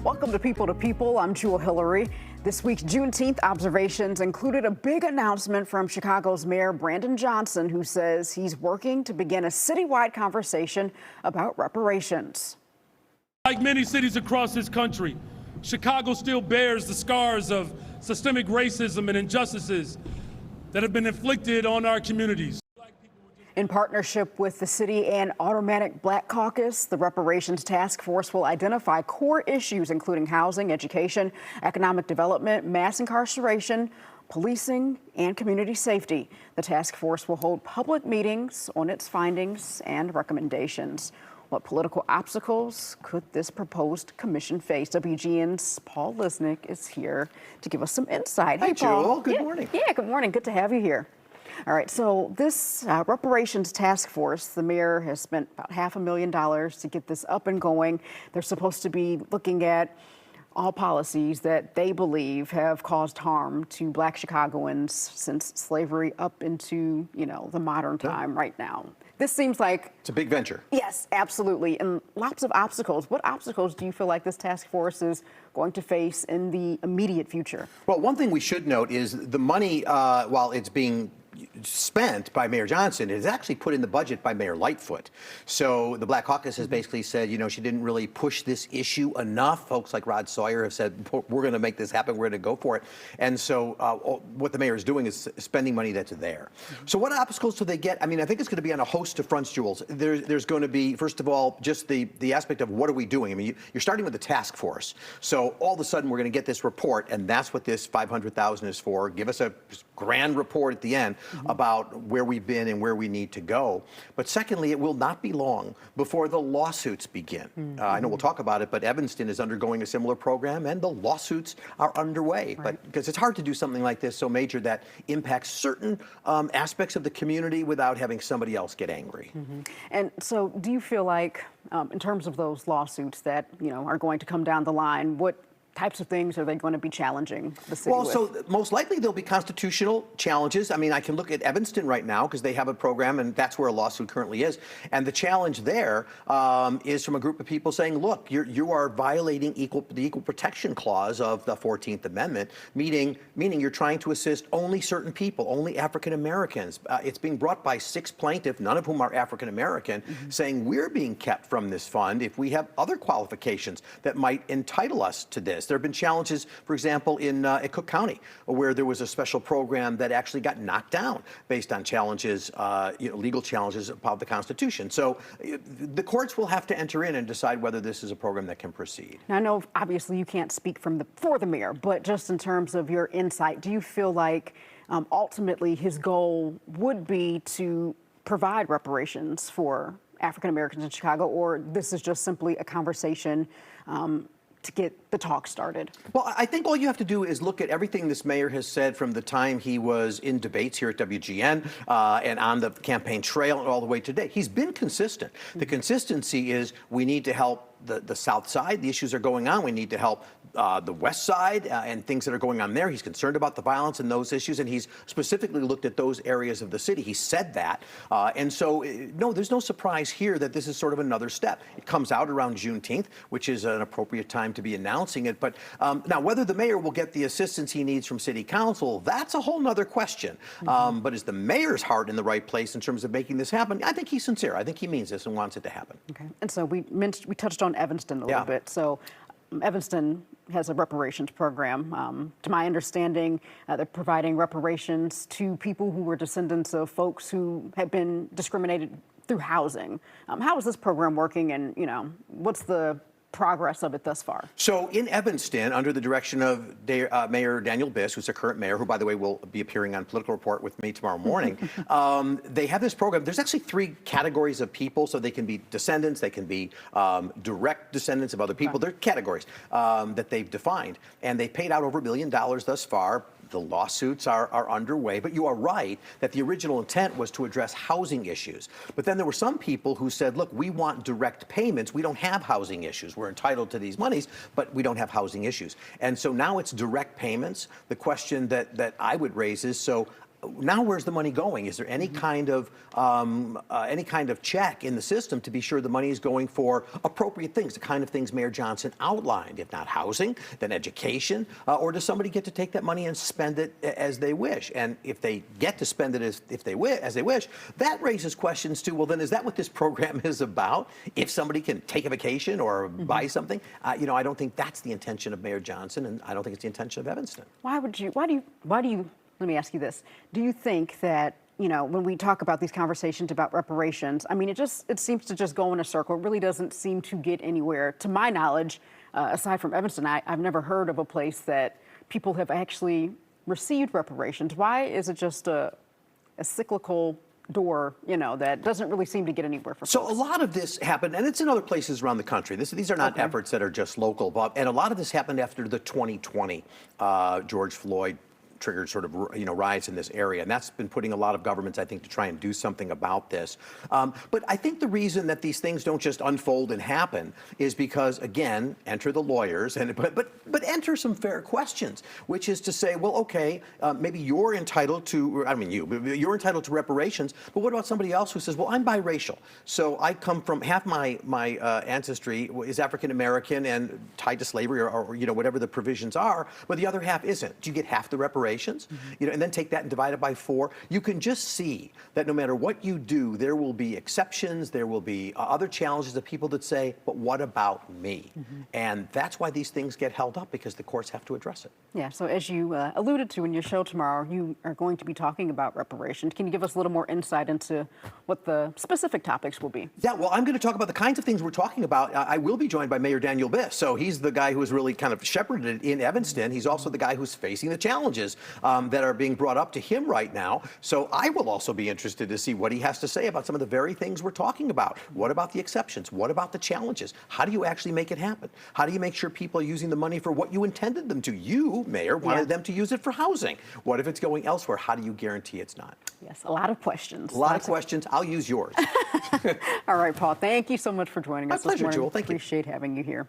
Welcome to People. I'm Jewel Hillary. This week's Juneteenth observations included a big announcement from Chicago's Mayor Brandon Johnson, who says he's working to begin a citywide conversation about reparations. Like many cities across this country, Chicago still bears the scars of systemic racism and injustices that have been inflicted on our communities. In partnership with the city and Automatic Black Caucus, the Reparations Task Force will identify core issues including housing, education, economic development, mass incarceration, policing, and community safety. The task force will hold public meetings on its findings and recommendations. What political obstacles could this proposed commission face? WGN's Paul Lisnick is here to give us some insight. Hey, Paul. Jewel. Good morning. Yeah, good morning. Good to have you here. All right, so this reparations task force, the mayor has spent about $500,000 to get this up and going. They're supposed to be looking at all policies that they believe have caused harm to Black Chicagoans since slavery up into, the modern time right now. This seems like... It's a big venture. Yes, absolutely, and lots of obstacles. What obstacles do you feel like this task force is going to face in the immediate future? Well, one thing we should note is the money, while it's being spent by Mayor Johnson, is actually put in the budget by Mayor Lightfoot. So the Black Caucus has basically said, she didn't really push this issue enough. Folks like Rod Sawyer have said, we're going to make this happen. We're going to go for it. And so what the mayor is doing is spending money that's there. So what obstacles do they get? I mean, I think it's going to be on a host of fronts, Jules. There's going to be, first of all, just the aspect of what are we doing? I mean, you're starting with the task force. So all of a sudden, we're going to get this report, and that's what this $500,000 is for. Give us a grand report at the end about where we've been and where we need to go. But secondly, it will not be long before the lawsuits begin. I know we'll talk about it, but Evanston is undergoing a similar program, and the lawsuits are underway. Right. But because it's hard to do something like this so major that impacts certain aspects of the community without having somebody else get angry. And so do you feel like, in terms of those lawsuits that, are going to come down the line, what types of things are they going to be challenging the city with? So most likely there'll be constitutional challenges. I mean, I can look at Evanston right now because they have a program, and that's where a lawsuit currently is. And the challenge there is from a group of people saying, look, you are violating the Equal Protection Clause of the 14th Amendment, meaning you're trying to assist only certain people, only African Americans. It's being brought by 6 plaintiffs, none of whom are African American, saying we're being kept from this fund if we have other qualifications that might entitle us to this. There have been challenges, for example, in Cook County, where there was a special program that actually got knocked down based on challenges, legal challenges about the Constitution. So the courts will have to enter in and decide whether this is a program that can proceed. Now, I know, obviously, you can't speak for the mayor, but just in terms of your insight, do you feel like ultimately his goal would be to provide reparations for African Americans in Chicago, or this is just simply a conversation to get the talk started? Well, I think all you have to do is look at everything this mayor has said from the time he was in debates here at WGN and on the campaign trail and all the way to today. He's been consistent. The consistency is we need to help the South Side. The issues are going on. We need to help the West Side and things that are going on there. He's concerned about the violence and those issues, and he's specifically looked at those areas of the city. He said that. And so, no, there's no surprise here that this is sort of another step. It comes out around Juneteenth, which is an appropriate time to be announcing it. But now, whether the mayor will get the assistance he needs from city council, that's a whole nother question. But is the mayor's heart in the right place in terms of making this happen? I think he's sincere. I think he means this and wants it to happen. Okay. And so we touched on Evanston a little bit. So Evanston has a reparations program. To my understanding, they're providing reparations to people who were descendants of folks who had been discriminated through housing. How is this program working, and what's the progress of it thus far? So in Evanston, under the direction of Mayor Daniel Biss, who's the current mayor, who, by the way, will be appearing on Political Report with me tomorrow morning, they have this program. There's actually 3 categories of people. So they can be descendants, they can be direct descendants of other people. They're categories that they've defined. And they paid out over $1 million thus far. The lawsuits are underway, but you are right that the original intent was to address housing issues. But then there were some people who said, look, we want direct payments. We don't have housing issues. We're entitled to these monies, but we don't have housing issues. And so now it's direct payments. The question that I would raise is, so now where's the money going? Is there any kind of check in the system to be sure the money is going for appropriate things, the kind of things Mayor Johnson outlined? If not housing, then education, or does somebody get to take that money and spend it as they wish? And if they get to spend it as they wish, that raises questions too. Well, then is that what this program is about? If somebody can take a vacation or buy something, I don't think that's the intention of Mayor Johnson, and I don't think it's the intention of Evanston. Why do you, let me ask you this. Do you think that, when we talk about these conversations about reparations, I mean, it seems to just go in a circle. It really doesn't seem to get anywhere. To my knowledge, aside from Evanston, I've never heard of a place that people have actually received reparations. Why is it just a cyclical door, that doesn't really seem to get anywhere for So folks? a lot of this happened, and it's in other places around the country. These are not efforts that are just local, Bob. And a lot of this happened after the 2020 George Floyd triggered sort of riots in this area, and that's been putting a lot of governments, I think, to try and do something about this. But I think the reason that these things don't just unfold and happen is because, again, enter the lawyers, but enter some fair questions, which is to say, well, okay, maybe you're entitled to, you're entitled to reparations, but what about somebody else who says, well, I'm biracial, so I come from half my ancestry is African American and tied to slavery or whatever the provisions are, but the other half isn't. Do you get half the reparations? And then take that and divide it by 4. You can just see that no matter what you do, there will be exceptions, there will be other challenges of people that say, but what about me? And that's why these things get held up, because the courts have to address it. Yeah, so as you alluded to in your show tomorrow, you are going to be talking about reparations. Can you give us a little more insight into what the specific topics will be? Yeah, well, I'm going to talk about the kinds of things we're talking about. I will be joined by Mayor Daniel Biss. So he's the guy who has really kind of shepherded it in Evanston. He's also the guy who's facing the challenges that are being brought up to him right now. So I will also be interested to see what he has to say about some of the very things we're talking about. What about the exceptions? What about the challenges? How do you actually make it happen? How do you make sure people are using the money for what you intended them to? You, Mayor, wanted them to use it for housing. What if it's going elsewhere? How do you guarantee it's not? Yes, a lot of questions. A lot of questions. I'll use yours. All right, Paul, thank you so much for joining us My pleasure, this morning. Jewel. Thank you. Appreciate having you here.